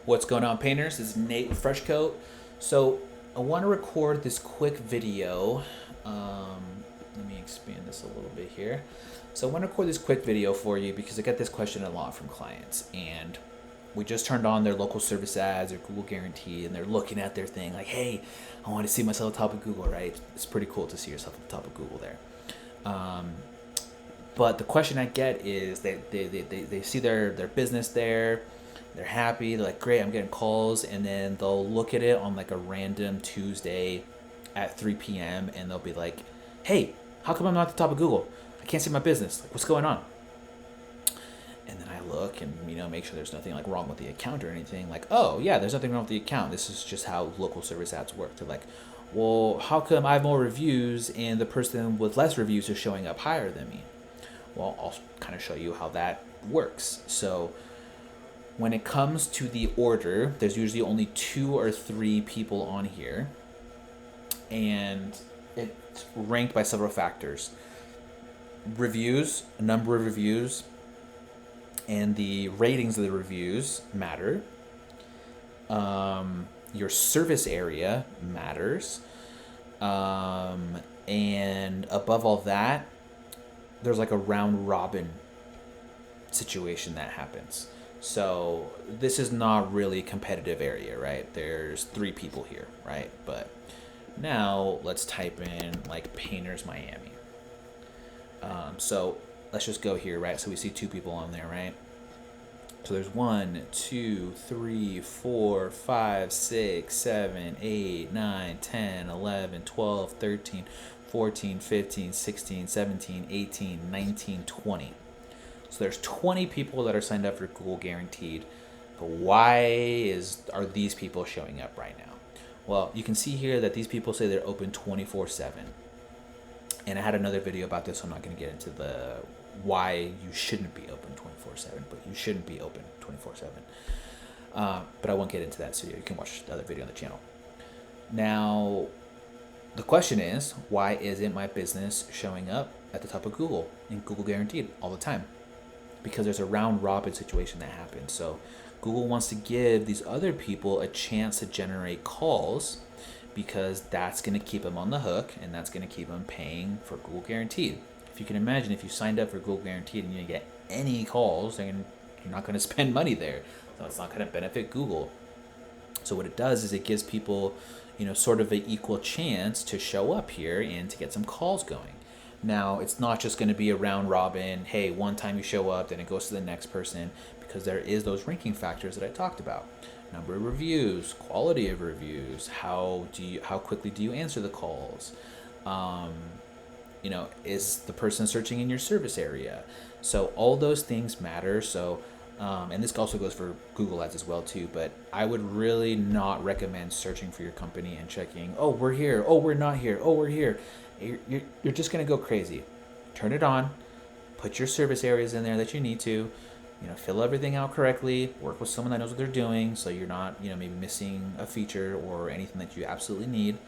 What's going on, painters? This is Nate with Fresh Coat. So I want to record this quick video. Let me expand this a little bit here. So I want to record this quick video for you because I get this question a lot from clients, and we just turned on their local service ads or Google Guarantee, and they're looking at their thing like, hey, I want to see myself at the top of Google, right? It's pretty cool to see yourself at the top of Google there. But the question I get is they see their business there. They're happy. They're like, great, I'm getting calls. And then they'll look at it on like a random Tuesday at 3 p.m. and they'll be like, hey, how come I'm not at the top of Google? I can't see my business. Like, what's going on? And then I look and, make sure there's nothing like wrong with the account or anything. Like, oh, yeah, there's nothing wrong with the account. This is just how local service ads work. They're like, well, how come I have more reviews and the person with less reviews is showing up higher than me? Well, I'll kind of show you how that works. So when it comes to the order, there's usually only 2 or 3 people on here, and it's ranked by several factors. Reviews, number of reviews, and the ratings of the reviews matter. Your service area matters. And above all that, there's like a round robin situation that happens. So this is not really a competitive area, right? There's 3 people here, right? But now let's type in like Painters Miami. So let's just go here, right? So we see 2 people on there, right? So there's 1, 2, 3, 4, 5, 6, 7, 8, 9, 10, 11, 12, 13, 14, 15, 16, 17, 18, 19, 20. So there's 20 people that are signed up for Google Guaranteed. But why are these people showing up right now? Well, you can see here that these people say they're open 24/7. And I had another video about this, so I'm not going to get into the why you shouldn't be open 24/7, but you shouldn't be open 24/7. But I won't get into that, so you can watch the other video on the channel. Now, the question is, why isn't my business showing up at the top of Google in Google Guaranteed all the time? Because there's a round robin situation that happens. So Google wants to give these other people a chance to generate calls, because that's going to keep them on the hook, and that's going to keep them paying for Google Guaranteed. If you can imagine, if you signed up for Google Guaranteed and you didn't get any calls, then you're not going to spend money there. So it's not going to benefit Google. So what it does is it gives people, sort of an equal chance to show up here and to get some calls going. Now, it's not just going to be a round robin, hey, one time you show up, then it goes to the next person, because there is those ranking factors that I talked about. Number of reviews, quality of reviews, how quickly do you answer the calls? Is the person searching in your service area? So all those things matter. So, and this also goes for Google Ads as well too, but I would really not recommend searching for your company and checking, oh, we're here, oh, we're not here, oh, we're here. You're just going to go crazy. Turn it on, put your service areas in there that you need to, fill everything out correctly, work with someone that knows what they're doing, so you're not, maybe missing a feature or anything that you absolutely need.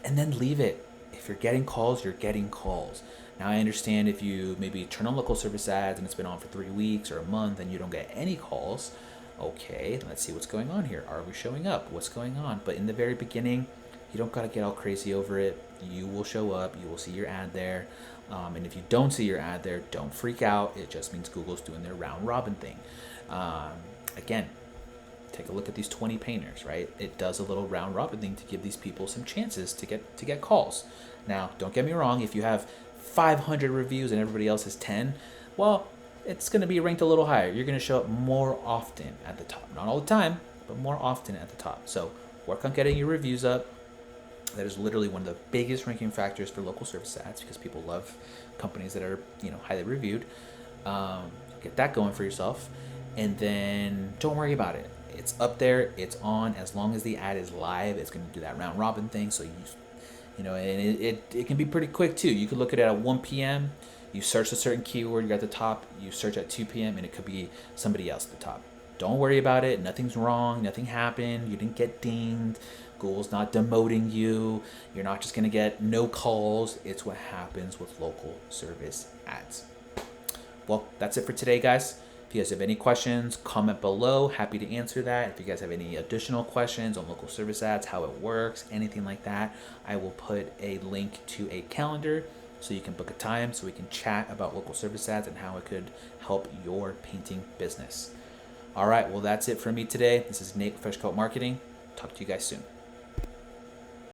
And then leave it. If you're getting calls, you're getting calls. Now, I understand if you maybe turn on local service ads and it's been on for 3 weeks or a month and you don't get any calls, okay, let's see what's going on here. Are we showing up? What's going on? But in the very beginning, you don't got to get all crazy over it. You will show up. You will see your ad there. And if you don't see your ad there, don't freak out. It just means Google's doing their round robin thing. Again, take a look at these 20 painters, right? It does a little round robin thing to give these people some chances to get calls. Now, don't get me wrong. If you have 500 reviews and everybody else has 10, well, it's going to be ranked a little higher. You're going to show up more often at the top. Not all the time, but more often at the top. So work on getting your reviews up. That is literally one of the biggest ranking factors for local service ads, because people love companies that are, highly reviewed. Get that going for yourself, and then don't worry about it. It's up there. It's on. As long as the ad is live, it's going to do that round robin thing. So and it can be pretty quick too. You could look at it at 1 p.m. You search a certain keyword, you're at the top. You search at 2 p.m. and it could be somebody else at the top. Don't worry about it. Nothing's wrong. Nothing happened. You didn't get dinged. Google's not demoting you. You're not just going to get no calls. It's what happens with local service ads. Well, that's it for today, guys. If you guys have any questions, comment below. Happy to answer that. If you guys have any additional questions on local service ads, how it works, anything like that, I will put a link to a calendar so you can book a time so we can chat about local service ads and how it could help your painting business. All right, well, that's it for me today. This is Nate with Fresh Coat Marketing. Talk to you guys soon.